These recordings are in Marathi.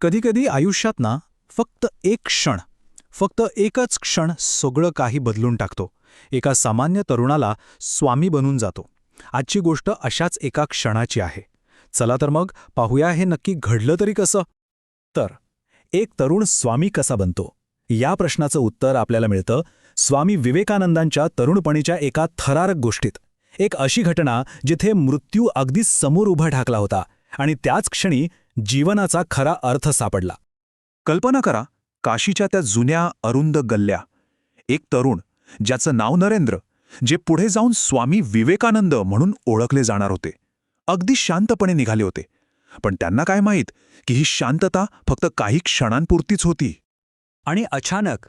कधीकधी आयुष्यात ना फक्त एक क्षण, फक्त एकच क्षण सगळं काही बदलून टाकतो. एका सामान्य तरुणाला स्वामी बनून जातो. आजची गोष्ट अशाच एका क्षणाची आहे. चला तर मग पाहूया हे नक्की घडलं तरी कसं. तर एक तरुण स्वामी कसा बनतो, या प्रश्नाचं उत्तर आपल्याला मिळतं स्वामी विवेकानंदांच्या तरुणपणीच्या एका थरारक गोष्टीत. एक अशी घटना जिथे मृत्यू अगदी समोर उभा ठाकला होता आणि त्याच क्षणी जीवनाचा खरा अर्थ सापडला. कल्पना करा, काशीच्या त्या जुन्या अरुंद गल्ल्या. एक तरुण ज्याचं नाव नरेंद्र, जे पुढे जाऊन स्वामी विवेकानंद म्हणून ओळखले जाणार होते, अगदी शांतपणे निघाले होते. पण त्यांना काय माहीत की ही शांतता फक्त काही क्षणांपुरतीच होती. आणि अचानक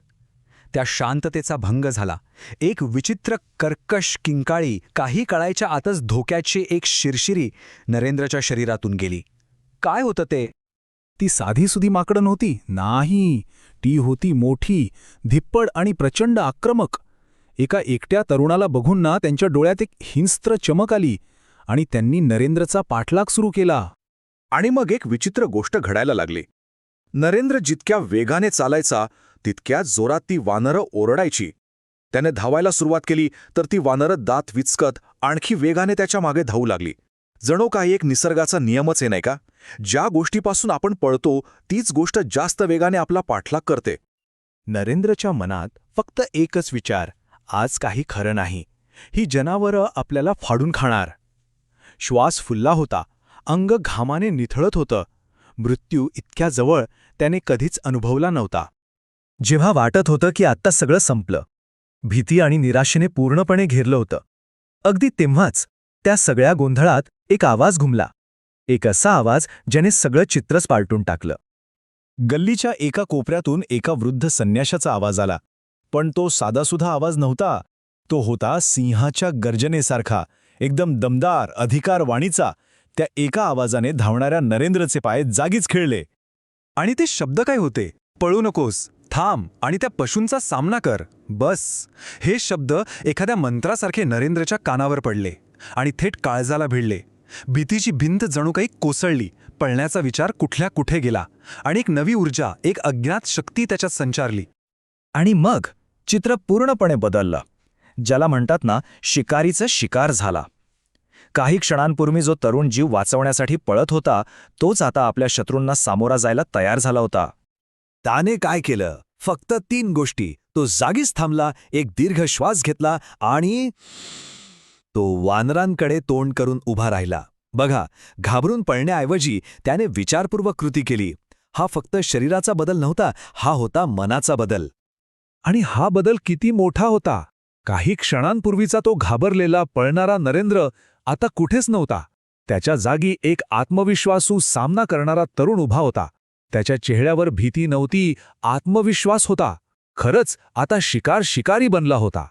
त्या शांततेचा भंग झाला. एक विचित्र कर्कश किंकाळी काही काळाच्या आतच धोक्याची एक शिरशिरी नरेंद्रच्या शरीरातून गेली. काय होतं ते? ती साधीसुधी माकडं नव्हती. नाही, ती होती मोठी, धिप्पड आणि प्रचंड आक्रमक. एका एकट्या तरुणाला बघून ना त्यांच्या डोळ्यात एक हिंस्त्र चमक आली आणि त्यांनी नरेंद्रचा पाठलाग सुरू केला. आणि मग एक विचित्र गोष्ट घडायला लागली. नरेंद्र जितक्या वेगाने चालायचा तितक्याच जोरात ती वानरं ओरडायची. त्याने धावायला सुरुवात केली तर ती वानरं दात विचकत आणखी वेगाने त्याच्या मागे धावू लागली. जणू काही एक निसर्गाचा नियमच आहे, नाही का? ज्या गोष्टीपासून आपण पळतो तीच गोष्ट जास्त वेगाने आपला पाठलाग करते. नरेंद्रच्या मनात फक्त एकच विचार, आज काही खरं नाही, ही जनावरं आपल्याला फाडून खाणार. श्वास फुलला होता, अंग घामाने निथळत होतं. मृत्यू इतक्या जवळ त्याने कधीच अनुभवला नव्हता. जेव्हा वाटत होतं की आत्ता सगळं संपलं, भीती आणि निराशेने पूर्णपणे घेरलं होतं, अगदी तेव्हाच त्या सगळ्या गोंधळात एक आवाज घुमला. एक असा आवाज ज्याने सगळं चित्रच पालटून टाकलं. गल्लीच्या एका कोपऱ्यातून एका वृद्ध संन्याशाचा आवाज आला. पण तो साधासुधा आवाज नव्हता. तो होता सिंहाच्या गर्जनेसारखा, एकदम दमदार, अधिकारवाणीचा. त्या एका आवाजाने धावणाऱ्या नरेंद्रचे पाय जागीच खिळले. आणि ते शब्द काय होते? पळू नकोस, थांब आणि त्या पशूंचा सामना कर, बस. हे शब्द एखाद्या मंत्रासारखे नरेंद्रच्या कानावर पडले आणि थेट काळजाला भिडले. भीतीची भिंत जणू काही कोसळली. पळण्याचा विचार कुठल्या कुठे गेला आणि एक नवी ऊर्जा, एक अज्ञात शक्ती त्याच्यात संचारली. आणि मग चित्र पूर्णपणे बदललं. ज्याला म्हणतात ना, शिकारीचा शिकार झाला. काही क्षणांपूर्वी जो तरुण जीव वाचवण्यासाठी पळत होता, तोच आता आपल्या शत्रूंना सामोरा जायला तयार झाला होता. त्याने काय केलं? फक्त 3 गोष्टी. तो जागीच थांबला, एक दीर्घ श्वास घेतला आणि तो वानरांकडे तोंड करून उभा राहिला. बघा, घाबरून पळण्याऐवजी त्याने विचारपूर्वक कृती केली. हा फक्त शरीराचा बदल नव्हता, हा होता मनाचा बदल. आणि हा बदल किती मोठा होता! काही क्षणांपूर्वीचा तो घाबरलेला पळणारा नरेंद्र आता कुठेच नव्हता. त्याच्या जागी एक आत्मविश्वासू सामना करणारा तरुण उभा होता. त्याच्या चेहऱ्यावर भीती नव्हती, आत्मविश्वास होता. खरंच आता शिकार शिकारी बनला होता.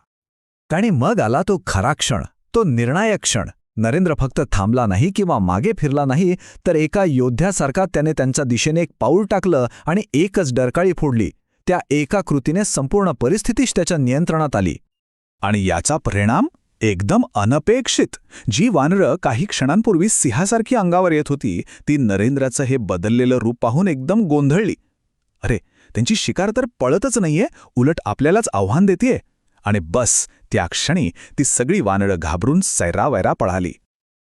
आणि मग आला तो खरा क्षण, तो निर्णायक क्षण. नरेंद्र फक्त थांबला नाही किंवा मागे फिरला नाही, तर एका योद्ध्यासारखा त्याने त्यांच्या दिशेने एक पाऊल टाकलं आणि एकच डरकाळी फोडली. त्या एका कृतीने संपूर्ण परिस्थितीच त्याच्या नियंत्रणात आली. आणि याचा परिणाम एकदम अनपेक्षित. जी वानरं काही क्षणांपूर्वी सिंहासारखी अंगावर येत होती, ती नरेंद्राचं हे बदललेलं रूप पाहून एकदम गोंधळली. अरे, त्यांची शिकार तर पळतच नाहीये, उलट आपल्यालाच आव्हान देतेय. आणि बस त्या क्षणी ती सगळी वानरं घाबरून सैरावैरा पळाली.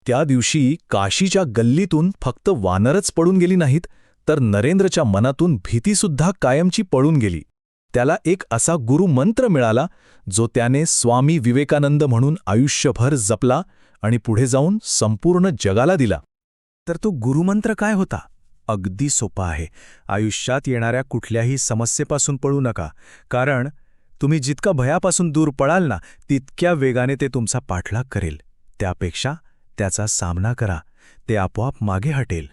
त्या दिवशी काशीच्या गल्लीतून फक्त वानरच पळून गेली नाहीत, तर नरेंद्रच्या मनातून भीतीसुद्धा कायमची पळून गेली. त्याला एक असा गुरुमंत्र मिळाला, जो त्याने स्वामी विवेकानंद म्हणून आयुष्यभर जपला आणि पुढे जाऊन संपूर्ण जगाला दिला. तर तो गुरुमंत्र काय होता? अगदी सोपा आहे. आयुष्यात येणाऱ्या कुठल्याही समस्येपासून पळू नका, कारण तुम्ही जितका भयापासून दूर पळाल ना, तितक्या वेगाने ते तुमचा पाठलाग करेल. त्यापेक्षा त्याचा सामना करा, ते आपोआप मागे हटेल.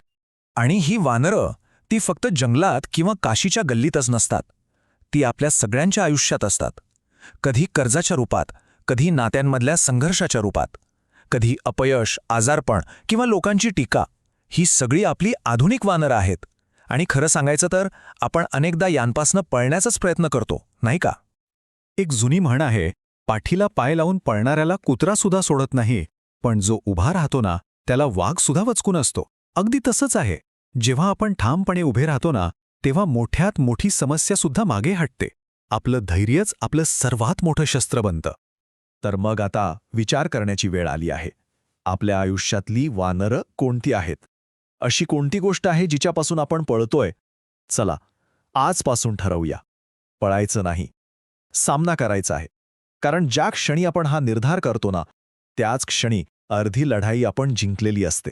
आणि ही वानरं, ती फक्त जंगलात किंवा काशीच्या गल्लीतच नसतात. ती आपल्या सगळ्यांच्या आयुष्यात असतात. कधी कर्जाच्या रूपात, कधी नात्यांमधल्या संघर्षाच्या रूपात, कधी अपयश, आजारपण किंवा लोकांची टीका. ही सगळी आपली आधुनिक वानरं आहेत. आणि खरं सांगायचं तर आपण अनेकदा यांपासनं पळण्याचाच प्रयत्न करतो, नाही का? एक जुनी म्हण आहे, पाठीला पाय लावून पळणाऱ्याला कुत्रासुद्धा सोडत नाही, पण जो उभा राहतो ना, त्याला वाघसुद्धा वचकून असतो. अगदी तसंच आहे. जेव्हा आपण ठामपणे उभे राहतो ना, तेव्हा मोठ्यात मोठी समस्यासुद्धा मागे हटते. आपलं धैर्यच आपलं सर्वात मोठं शस्त्र बनतं. तर मग आता विचार करण्याची वेळ आली आहे. आपल्या आयुष्यातली वानरं कोणती आहेत? अशी कोणती गोष्ट आहे जिच्यापासून आपण पळतोय? चला, आजपासून ठरवूया. पळायचं नाही, सामना करायचा आहे. कारण ज्या क्षणी आपण हा निर्धार करतो ना, त्याच क्षणी अर्धी लढाई आपण जिंकलेली असते.